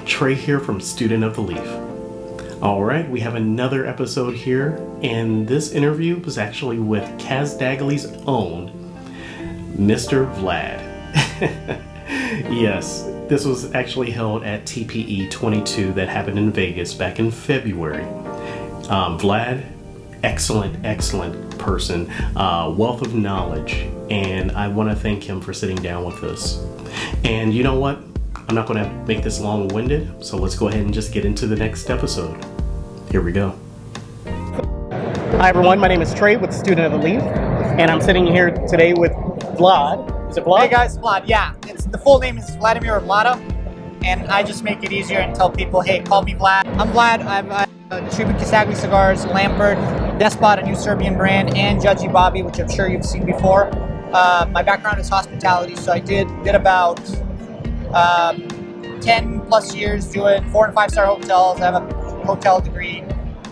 Trey here from Student of the Leaf. Alright, we have another episode here, and this interview was actually with Casdagli's own Mr. Vlad. Yes, this was actually held at TPE 22 that happened in Vegas back in February. Vlad, excellent person, wealth of knowledge, and I want to thank him for sitting down with us. And you know what? I'm not going to make this long-winded, so let's go ahead and just get into the next episode. Here we go. Hi everyone, my name is Trey with Student of the Leaf, and I'm sitting here today with Vlad. Is it Vlad? Hey guys, Vlad, yeah. The full name is Vladimir Vlada, and I just make it easier and tell people, hey, call me Vlad. I'm Vlad. I distribute Casdagli Cigars, Lampert, Despot, a new Serbian brand, and Judgy Bobby, which I'm sure you've seen before. My background is hospitality, so I did about 10 plus years doing 4- and 5-star hotels. I have a hotel degree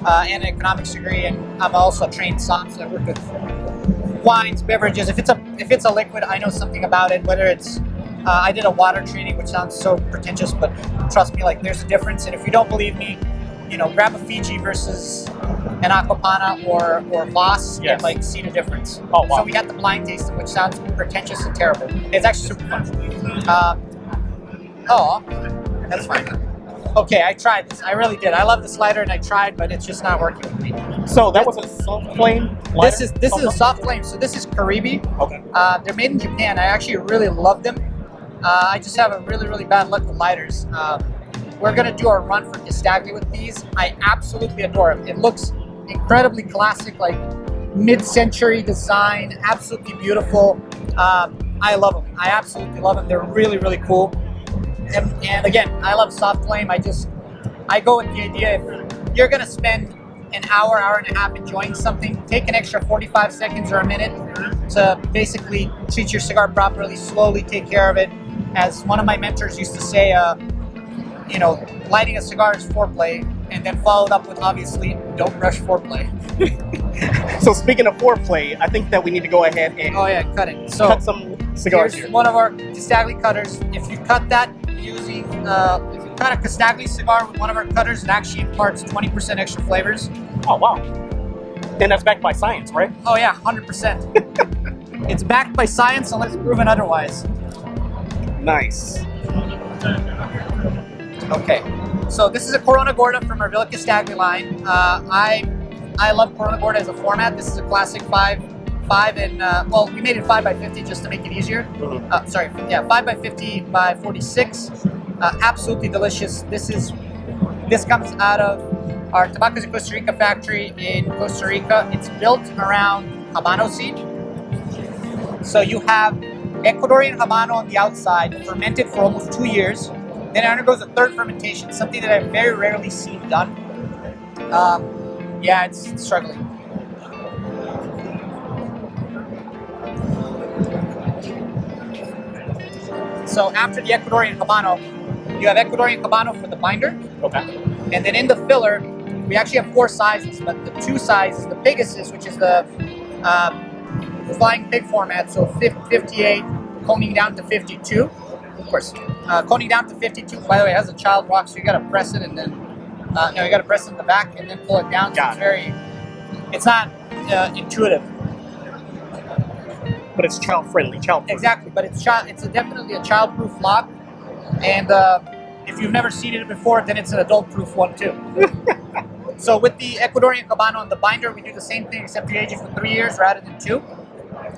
and an economics degree, and I'm also a trained somm, so I work with wines, beverages. If it's a liquid, I know something about it. Whether it's I did a water training, which sounds so pretentious, but trust me, like there's a difference. And if you don't believe me, you know, grab a Fiji versus an Aquapana or Voss, Yes. and like see the difference. Oh, wow. So we had the blind tasting, which sounds pretentious and terrible. It's actually super fun. Oh, that's fine. Okay, I tried this. I really did. I love this lighter, and I tried, but it's just not working with me. So that was a soft flame lighter? This is a soft flame. So this is Karibi. Okay. They're made in Japan. I actually really love them. I just have a really bad luck with lighters. We're gonna do a run for Casdagli with these. I absolutely adore them. It looks incredibly classic, like mid-century design, absolutely beautiful. I love them. I absolutely love them. They're really cool. And again, I love soft flame. I go with the idea, if you're gonna spend an hour and a half enjoying something, take an extra 45 seconds or a minute to basically treat your cigar properly, slowly take care of it. As one of my mentors used to say, you know, lighting a cigar is foreplay, and then followed up with, obviously, don't rush foreplay. So speaking of foreplay, I think that we need to go ahead and Oh yeah, cut it. So cut some cigars here's here. one of our Casdagli cutters. If you cut that using, if you cut a Casdagli cigar with one of our cutters, it actually imparts 20% extra flavors. Oh, wow. And that's backed by science, right? Oh yeah, 100%. It's backed by science unless proven otherwise. Nice. Okay, so this is a Corona Gorda from our Villa Casdagli line. I love Corona Gorda as a format. This is a classic 5 and well, we made it 5x50 just to make it easier. Mm-hmm. Sorry, yeah, 5x50 by 46. Absolutely delicious. This comes out of our Tabacos de Costa Rica factory in Costa Rica. It's built around Habano seed. So you have Ecuadorian Habano on the outside, fermented for almost 2 years. Then it undergoes a third fermentation, something that I've very rarely seen done. Yeah, it's struggling. So after the Ecuadorian Habano, you have Ecuadorian Habano for the binder. Okay. And then in the filler, we actually have 4 sizes, but the 2 sizes, the biggest is, which is the flying pig format, so 58, coning down to 52. Of course, coning down to 52. By the way, it has a child rock, so you gotta press it and then, you gotta press it in the back and then pull it down. So it's not intuitive. But it's child-friendly, child-proof. Exactly, but it's definitely a child-proof lock. And if you've never seen it before, then it's an adult-proof one too. So with the Ecuadorian Habano on the binder, we do the same thing, except we age it for 3 years rather than 2.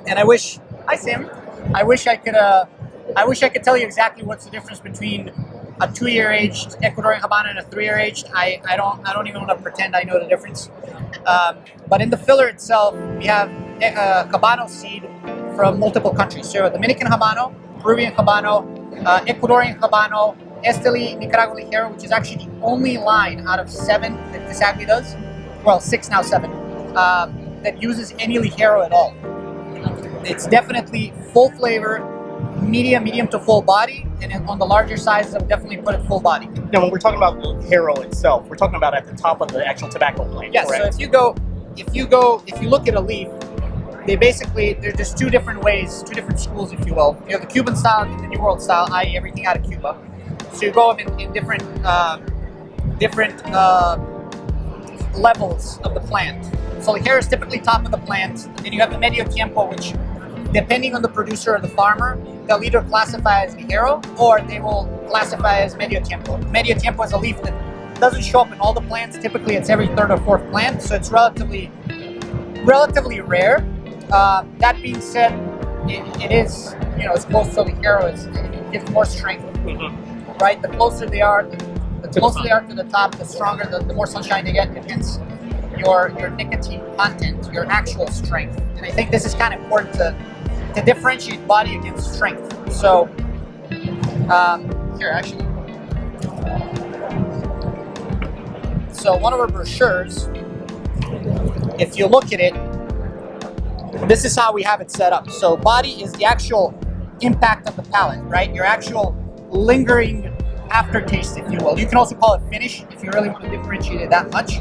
And I wish I could tell you exactly what's the difference between a 2-year aged Ecuadorian Habano and a 3-year aged. I don't even want to pretend I know the difference. But in the filler itself, we have Habano seed from multiple countries. So Dominican Habano, Peruvian Habano, Ecuadorian Habano, Esteli Nicaragua Ligero, which is actually the only line out of 7 that Casdagli does, well 6 now, 7, that uses any Ligero at all. It's definitely full flavor, medium to full body, and on the larger sizes, I would definitely put it full body. Now, when we're talking about Ligero itself, we're talking about at the top of the actual tobacco plant. Yes. Correct? So if you look at a leaf, there's 2 different ways, 2 different schools, if you will. You have the Cuban style and the New World style, i.e. everything out of Cuba. So you go in different levels of the plant. So the ligero is typically top of the plant. Then you have the medio tiempo, which, depending on the producer or the farmer, they'll either classify as ligero or they will classify as medio tiempo. Medio tiempo is a leaf that doesn't show up in all the plants. Typically, it's every third or fourth plant, so it's relatively rare. That being said, it is, as close to ligero as it gives more strength. Right? The closer they are, the closer they are to the top, the stronger, the more sunshine they get, and hence your nicotine content, your actual strength. And I think this is kind of important to differentiate body against strength. So here, actually. So one of our brochures, if you look at it, this is how we have it set up. So body is the actual impact of the palate, right? Your actual lingering aftertaste, if you will. You can also call it finish if you really want to differentiate it that much.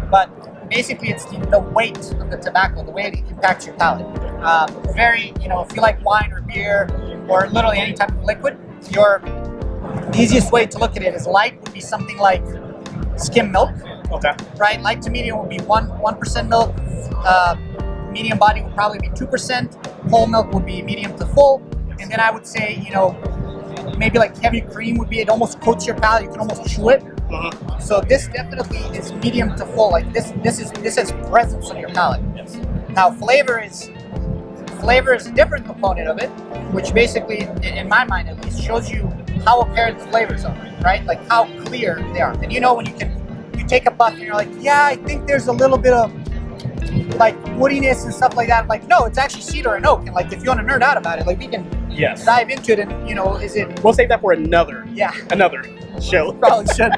But basically, it's the weight of the tobacco, the way it impacts your palate. If you like wine or beer or literally any type of liquid, the easiest way to look at it is light would be something like skim milk. Okay. Right? Light to medium would be 1% milk. Medium body would probably be 2%. Whole milk would be medium to full. And then I would say, maybe like heavy cream would be, it almost coats your palate. You can almost chew it. So this definitely is medium to full. Like this has presence on your palate. Yes. Now flavor is a different component of it, which basically, in my mind at least, shows you how apparent the flavors are, right? Like how clear they are. And when you take a puff and you're like, yeah, I think there's a little bit of like woodiness and stuff like that. Like, no, it's actually cedar and oak. And like, if you want to nerd out about it, like we can dive into it. And is it? We'll save that for another show. Probably should.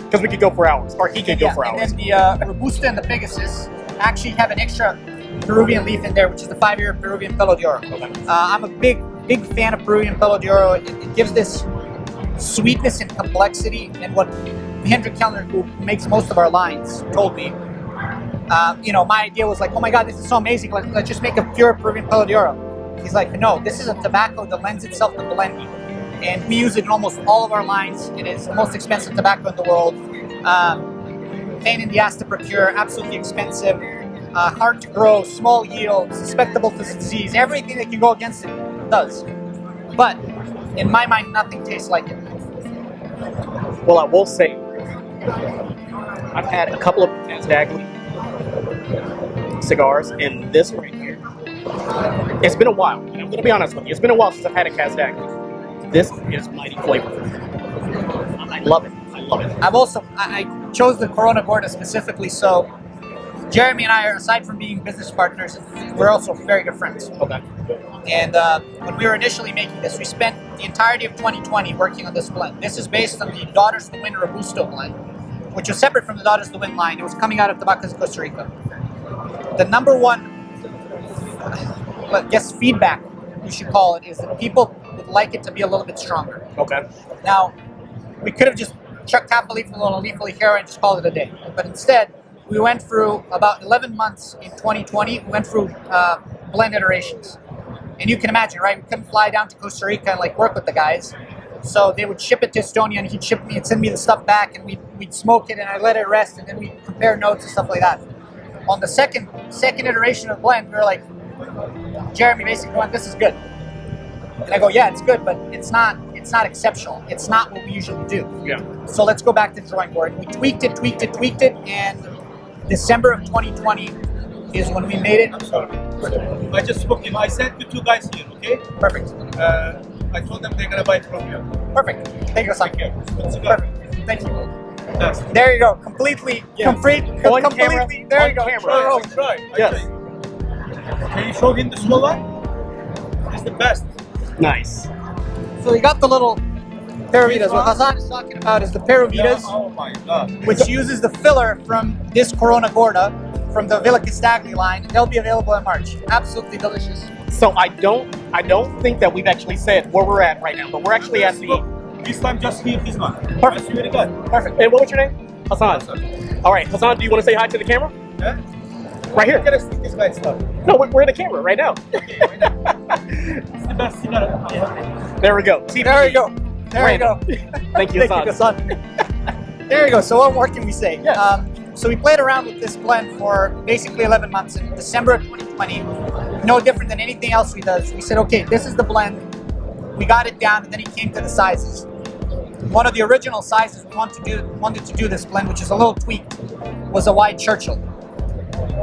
Because we could go for hours, or he could go for hours. And then the Robusta and the Pegasus actually have an extra Peruvian leaf in there, which is the 5-year Peruvian Pelo de Oro. Okay. I'm a big fan of Peruvian Pelo de Oro. It gives this sweetness and complexity, and what Hendrik Kellner, who makes most of our lines, told me. My idea was like, oh my God, this is so amazing. Let's just make a pure Peruvian Pelo de Oro. He's like, no, this is a tobacco that lends itself to blending. And we use it in almost all of our lines. It is the most expensive tobacco in the world. Pain in the ass to procure, absolutely expensive, hard to grow, small yield, susceptible to disease. Everything that can go against it does. But in my mind, nothing tastes like it. Well, I will say, I've had a couple of Casdagli cigars, and this right here, it's been a while. And I'm going to be honest with you, it's been a while since I've had a Casdagli. This is mighty flavorful. I love it. I chose the Corona Gorda specifically, so Jeremy and I are, aside from being business partners, we're also very good friends. Okay. And when we were initially making this, we spent the entirety of 2020 working on this blend. This is based on the Daughters of the Wind Robusto blend, which was separate from the Daughters of the Wind line. It was coming out of Tabacos Costa Rica. The number one, feedback, we should call it, is that people would like it to be a little bit stronger. Okay. Now, we could have just chucked half a leaf of a leaf of ligero and just called it a day. But instead, we went through about 11 months in 2020. We went through blend iterations. And you can imagine, right? We couldn't fly down to Costa Rica and work with the guys. So they would ship it to Estonia, and he'd ship me and send me the stuff back, and we'd smoke it, and I'd let it rest, and then we'd compare notes and stuff like that. On the second iteration of the blend, we were like, Jeremy basically went, this is good. And I go, yeah, it's good, but it's not exceptional. It's not what we usually do. Yeah. So let's go back to the drawing board. We tweaked it, and December of 2020 is when we made it. I'm sorry. I just spoke to him. I sent you two guys here, okay? Perfect. I told them they're gonna buy it from you. Perfect. Thank you, son. Okay. Good cigar. Perfect. Thank you. Yes. There you go. Completely. On camera. There you go. Camera. Right. Yes. Can you show him the small one? It's the best. Nice. So you got the little Peruvitas. What Hassan is talking about is the Peruvitas, Yeah, oh my God. which uses the filler from this Corona Gorda from the Villa Casdagli line. They'll be available in March. Absolutely delicious. So I don't think that we've actually said where we're at right now, but we're actually at the. This time just here, this one. Perfect. I swear to God. Perfect. And what was your name? Hassan. All right, Hassan, do you want to say hi to the camera? Yeah? Right here. I'm gonna stick this guy's stuff. No, we're in the camera right now. Okay, right now. It's the best cigar. Yeah. There we go. There you go. There you go. Thank you, Thank you, son. Hassan. There you go. So what more can we say? Yeah. So we played around with this blend for basically 11 months. In December of 2020, no different than anything else we does. We said, okay, this is the blend. We got it down, and then it came to the sizes. One of the original sizes we wanted to do this blend, which is a little tweaked, was a wide Churchill.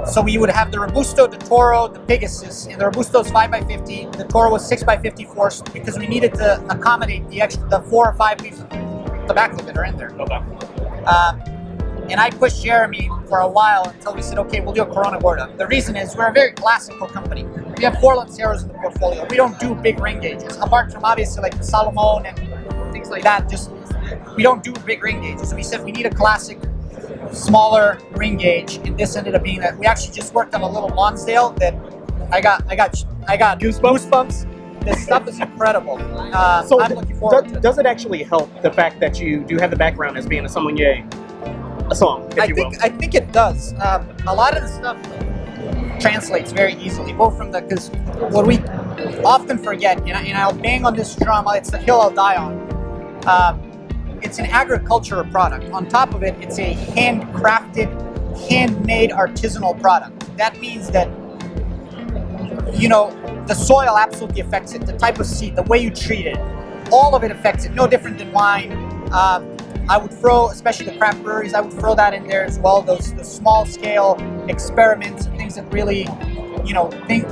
So we would have the Robusto, the Toro, the Pegasus, and the Robusto is 5x50. The Toro was 6x54 because we needed to accommodate the 4 or 5 leaf tobacco that are in there. Okay. And I pushed Jeremy for a while until we said, okay, we'll do a Corona Gorda. The reason is we're a very classical company. We have 4 Lanceros in the portfolio. We don't do big ring gauges, apart from obviously like the Salomon and things like that. Just we don't do big ring gauges. So we said we need a classic, smaller ring gauge, and this ended up being that. We actually just worked on a little Lonsdale that I got goosebumps. This stuff is incredible. So I'm looking forward to it. does it actually help the fact that you do have the background as being a sommelier? A Somm, if you will. I think it does. A lot of the stuff translates very easily, both from because what we often forget, and I'll bang on this drum, it's the hill I'll die on. It's an agricultural product. On top of it, it's a handcrafted, handmade artisanal product. That means that, the soil absolutely affects it, the type of seed, the way you treat it, all of it affects it, no different than wine. I would throw, especially the craft breweries, I would throw that in there as well. The small scale experiments and things that really,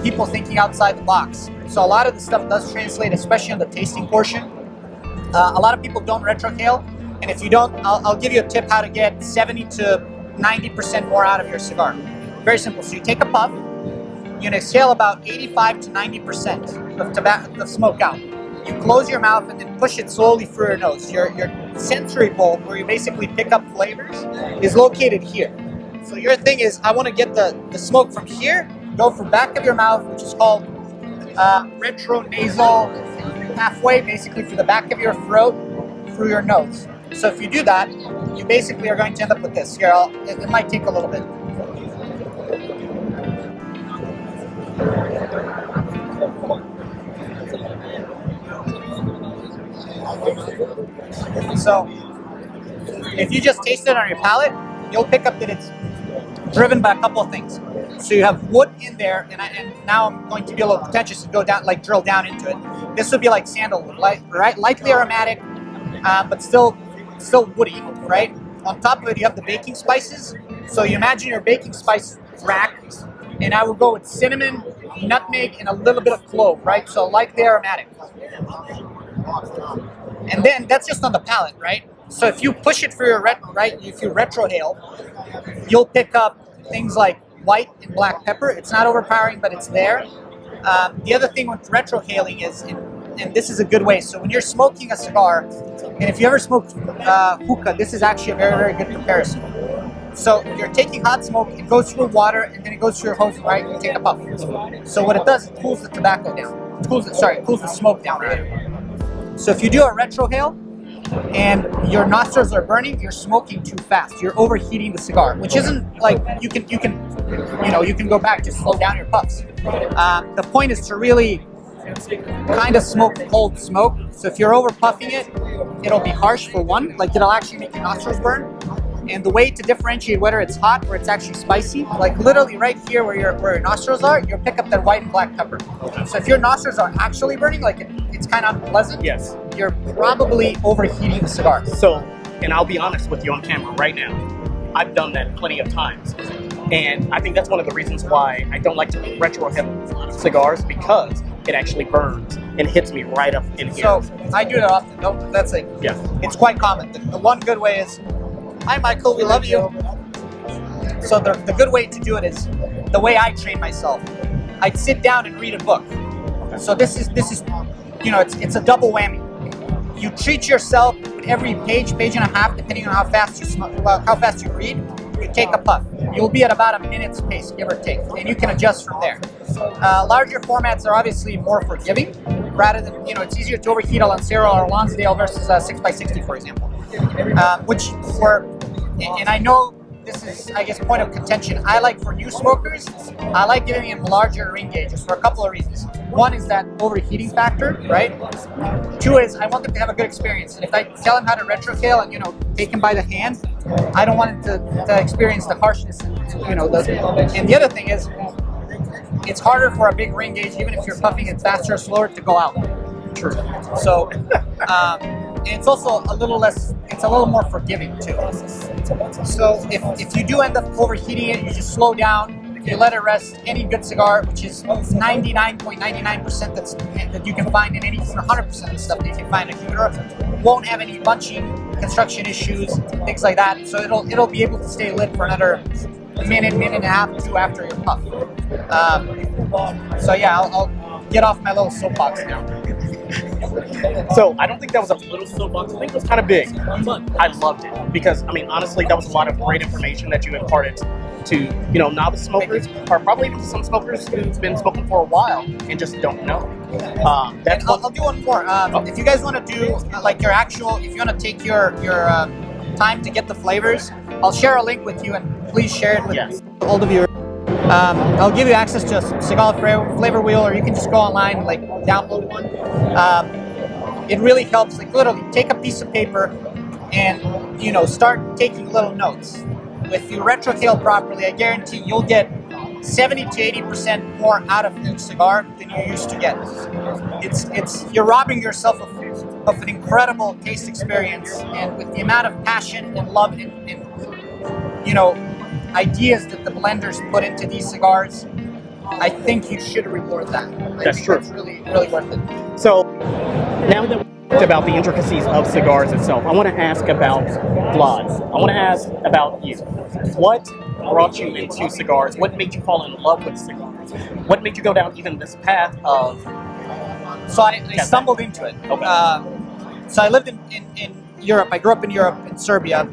people thinking outside the box. So a lot of the stuff does translate, especially on the tasting portion. A lot of people don't retrohale, and if you don't, I'll give you a tip how to get 70 to 90% more out of your cigar. Very simple. So you take a puff, you exhale about 85 to 90% of tobacco, of smoke out. You close your mouth and then push it slowly through your nose. Your sensory bulb, where you basically pick up flavors, is located here. So your thing is, I want to get the smoke from here, go from back of your mouth, which is called retronasal, halfway, basically through the back of your throat, through your nose. So if you do that, you basically are going to end up with this. Here, it might take a little bit. So, if you just taste it on your palate, you'll pick up that it's driven by a couple of things. So you have wood in there, and now I'm going to be a little pretentious and go down, drill down into it. This would be like sandalwood, right? Lightly aromatic, but still woody, right? On top of it, you have the baking spices. So you imagine your baking spice rack, and I would go with cinnamon, nutmeg, and a little bit of clove, right? So lightly aromatic. And then that's just on the palate, right? So if you push it through your if you retrohale, you'll pick up things like white and black pepper. It's not overpowering, but it's there. The other thing with retrohaling is, and this is a good way. So when you're smoking a cigar, and if you ever smoked hookah, this is actually a very, very good comparison. So you're taking hot smoke, it goes through water, and then it goes through your hose, right? You take a puff. So what it does, it cools the tobacco down. It cools the smoke down, rather. So if you do a retrohale and your nostrils are burning, you're smoking too fast. You're overheating the cigar, which isn't like you can go back, just slow down your puffs. The point is to really kind of smoke cold smoke. So if you're over puffing it, it'll be harsh for one, like it'll actually make your nostrils burn. And the way to differentiate whether it's hot or it's actually spicy, like literally right here where your nostrils are, you'll pick up that white and black pepper. So if your nostrils are actually burning, like it's kind of unpleasant, yes, you're probably overheating the cigar. So, and I'll be honest with you on camera right now, I've done that plenty of times. And I think that's one of the reasons why I don't like to retrohale cigars, because it actually burns and hits me right up in here. So I do that often. No, that's like, yeah, it's quite common. The one good way is, hi Michael, we love you. So the good way to do it is the way I train myself. I'd sit down and read a book. So this is it's a double whammy. You treat yourself with every page and a half, depending on how fast you read. You take a puff. You'll be at about a minute's pace, give or take, and you can adjust from there. Larger formats are obviously more forgiving, rather than it's easier to overheat a Lancero or a Lonsdale versus a 6x60, for example. And I know this is, I guess, point of contention. I like for new smokers, I like giving them larger ring gauges for a couple of reasons. One is that overheating factor, right? Two is I want them to have a good experience. And if I tell them how to retrofil and, take them by the hand, I don't want them to experience the harshness. And the other thing is, it's harder for a big ring gauge, even if you're puffing it faster or slower, to go out. True. So, and it's also a little less, it's a little more forgiving too. So if you do end up overheating it, you just slow down, you let it rest. Any good cigar, which is 99.99% that you can find in any, 100% of the stuff that you can find in a humidor, won't have any bunching, construction issues, things like that. So it'll be able to stay lit for another minute and a half, two after your puff. So yeah, I'll get off my little soapbox now. So I don't think that was a little soapbox. I think it was kind of big. I loved it because, honestly, that was a lot of great information that you imparted to, novice smokers, or probably even some smokers who've been smoking for a while and just don't know. I'll do one more. If you guys want to do like your actual, if you want to take your time to get the flavors, I'll share a link with you, and please share it with all the viewers. I'll give you access to a cigar flavor wheel, or you can just go online, like download one. It really helps. Like literally, take a piece of paper and start taking little notes. If you retrofil properly, I guarantee you'll get 70 to 80% more out of each cigar than you used to get. You're robbing yourself of an incredible taste experience, and with the amount of passion and love and ideas that the blenders put into these cigars, I think you should reward that. That's true. That's really, really worth it. So now that we talked about the intricacies of cigars itself, I want to ask about Vlad. I want to ask about you. What brought you into cigars? What made you fall in love with cigars? What made you go down even this path of... So I stumbled into it. Okay. So I lived in Europe. I grew up in Europe, in Serbia.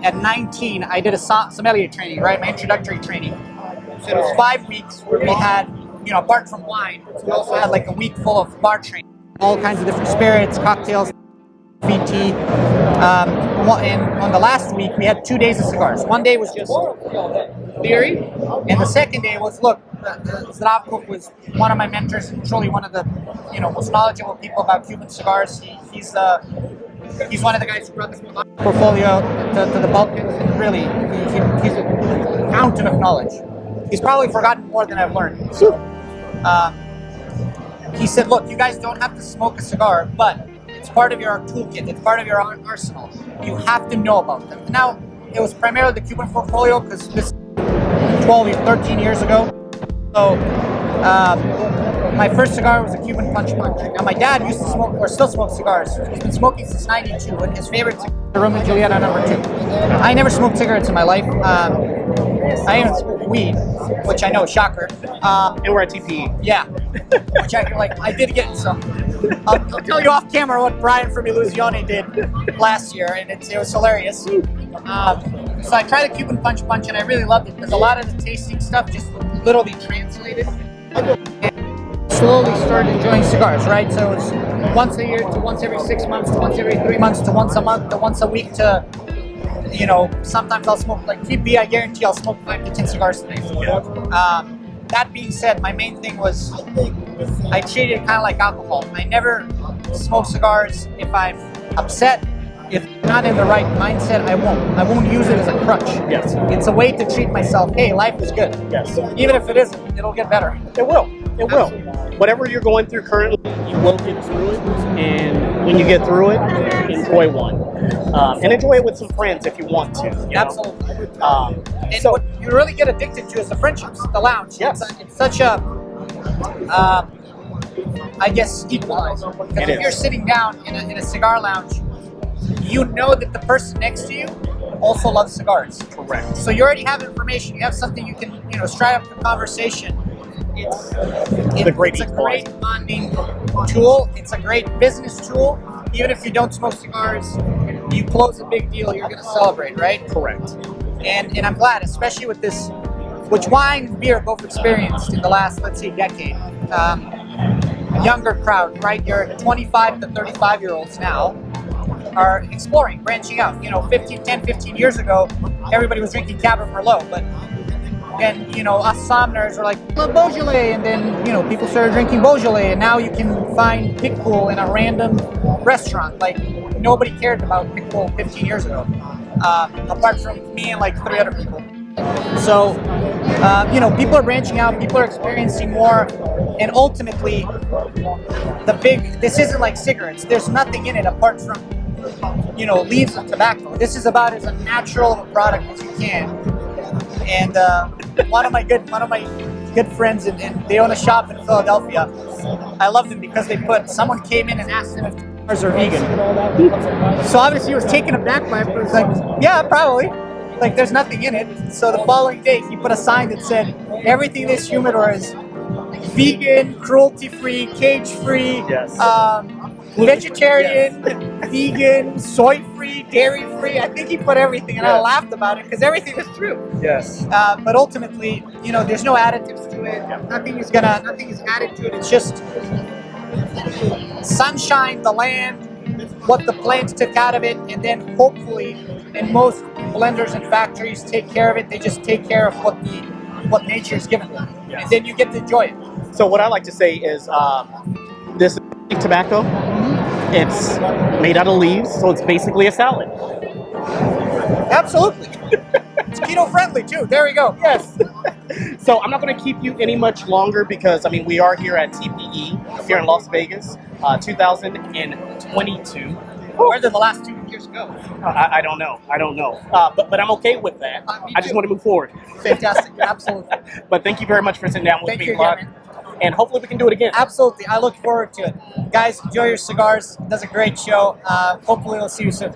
At 19, I did a sommelier training, right? My introductory training. So it was 5 weeks where we had, apart from wine, we also had like a week full of bar training. All kinds of different spirits, cocktails, VT. And on the last week, we had 2 days of cigars. One day was just theory, and the second day was, Zdravko was one of my mentors and truly one of the, most knowledgeable people about Cuban cigars. He's one of the guys who brought the portfolio to the Balkans, and really, he's a fountain of knowledge. He's probably forgotten more than I've learned. So, he said, look, you guys don't have to smoke a cigar, but it's part of your toolkit, it's part of your arsenal. You have to know about them. Now, it was primarily the Cuban portfolio, because this 12 or 13 years ago. So, my first cigar was a Cuban Punch. Now, my dad used to smoke, or still smokes cigars. He's been smoking since '92, and his favorite cigar is the Romeo and Julieta No. 2. I never smoked cigarettes in my life. I even smoked weed, which I know is shocker. And we're at TPE. Yeah, which I did get some. I'll tell you off camera what Brian from Illusione did last year, and it was hilarious. So I tried the Cuban Punch, and I really loved it because a lot of the tasting stuff just literally translated. Slowly started enjoying cigars, right? So it was once a year to once every 6 months to once every 3 months to once a month to once a week to, sometimes I'll smoke, like TP, I guarantee I'll smoke 5 to 10 cigars today. That being said, my main thing was I treated it kind of like alcohol. I never smoke cigars if I'm upset. If I'm not in the right mindset, I won't use it as a crutch. Yes. It's a way to treat myself. Hey, life is good. Yes. Even if it isn't, it'll get better. It will. It will. Whatever you're going through currently, you will get through it. And when you get through it, enjoy one. And enjoy it with some friends if you want to. Absolutely. And what you really get addicted to is the friendships, the lounge. Yes. It's such a, I guess, equalizer. Because if you're sitting down in a cigar lounge, you know that the person next to you also loves cigars. Correct. So you already have information. You have something you can, strike up the conversation. It's a great bonding tool. It's a great business tool. Even if you don't smoke cigars, you close a big deal, you're going to celebrate, right? Correct. And I'm glad, especially with this, which wine and beer both experienced in the last, let's say, decade. Younger crowd, right? Your 25 to 35-year-olds now are exploring, branching out. 10, 15 years ago, everybody was drinking Cabernet Merlot, but and us Somners were like Beaujolais, and then people started drinking Beaujolais, and now you can find Pit Bull in a random restaurant. Like nobody cared about Pit Bull 15 years ago, apart from me and like 3 other people. So people are branching out, people are experiencing more, and ultimately this isn't like cigarettes. There's nothing in it apart from leaves of tobacco. This is about as a natural of a product as you can. And one of my good friends, and they own a shop in Philadelphia. I love them because someone came in and asked them if cigars are vegan. So obviously he was taken aback by it, but he was like, yeah, probably. Like there's nothing in it. So the following day he put a sign that said, everything in this humidor is vegan, cruelty-free, cage-free, Yes. Vegetarian, vegan, soy-free, dairy-free. I think he put everything, and I laughed about it because everything was true. Yes. But ultimately, there's no additives to it. Nothing is added to it. It's just sunshine, the land, what the plants took out of it, and then hopefully, and most blenders and factories take care of it. They just take care of what nature's given them, Yes. and then you get to enjoy it. So what I like to say is this is tobacco. It's made out of leaves, so it's basically a salad. Absolutely. It's keto friendly too. There we go. Yes. So I'm not going to keep you any much longer because we are here at TPE here in Las Vegas, 2022. Where did the last 2 years go? I don't know. But I'm okay with that. I just want to move forward. Fantastic. Absolutely. But thank you very much for sitting down with Thank me, you Vlad. again, man. And hopefully we can do it again. Absolutely. I look forward to it. Guys, enjoy your cigars. It does a great show. Hopefully we'll see you soon.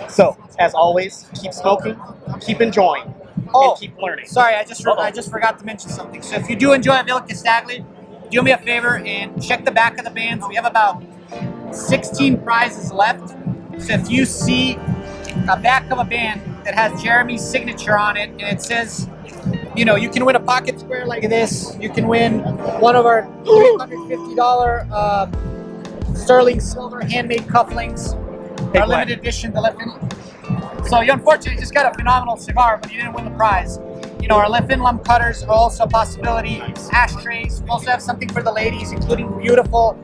So, as always, keep smoking, keep enjoying, and keep learning. Sorry, I just forgot to mention something. So if you do enjoy Villa Casdagli, do me a favor and check the back of the bands. We have about 16 prizes left. So if you see a back of a band that has Jeremy's signature on it and it says, you can win a pocket square like this. You can win one of our $350 sterling silver handmade cufflinks, our limited edition the Lefin. So you unfortunately just got a phenomenal cigar, but you didn't win the prize. Our Lefin lump cutters are also a possibility. Ashtrays. We also have something for the ladies, including beautiful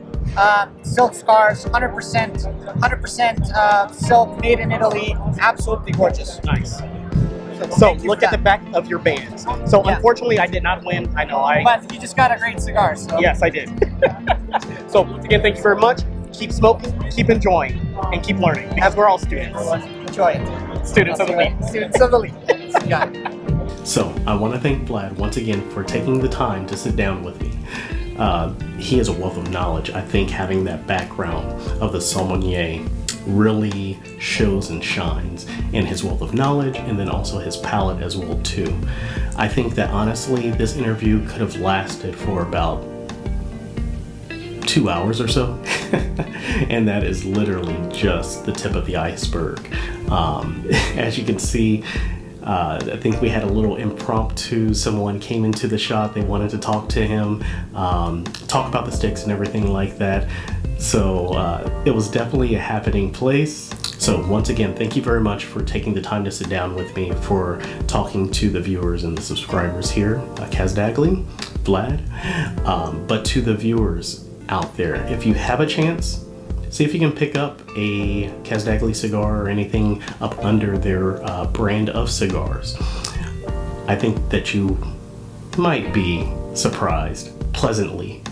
silk scars, 100% silk, made in Italy. Absolutely gorgeous. Nice. So look at the back of your bands. So unfortunately, I did not win. I know But you just got a great cigar. So. Yes, I did. So once again, thank you very much. Keep smoking, keep enjoying, and keep learning because we're all students. Enjoy it. Students of the league. Students of the league. Got it. So I want to thank Vlad once again for taking the time to sit down with me. He is a wealth of knowledge. I think having that background of the Sommelier really shows and shines in his wealth of knowledge and then also his palate as well too. I think that honestly this interview could have lasted for about 2 hours or so and that is literally just the tip of the iceberg. As you can see, I think we had a little impromptu. Someone came into the shop, they wanted to talk to him, talk about the sticks and everything like that. So it was definitely a happening place. So once again, thank you very much for taking the time to sit down with me, for talking to the viewers and the subscribers here, Casdagli, Vlad. But to the viewers out there, if you have a chance, see if you can pick up a Casdagli cigar or anything up under their brand of cigars. I think that you might be surprised pleasantly.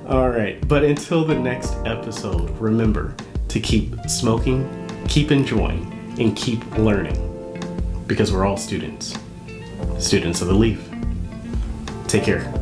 All right, but until the next episode, remember to keep smoking, keep enjoying, and keep learning, because we're all students of the leaf. Take care.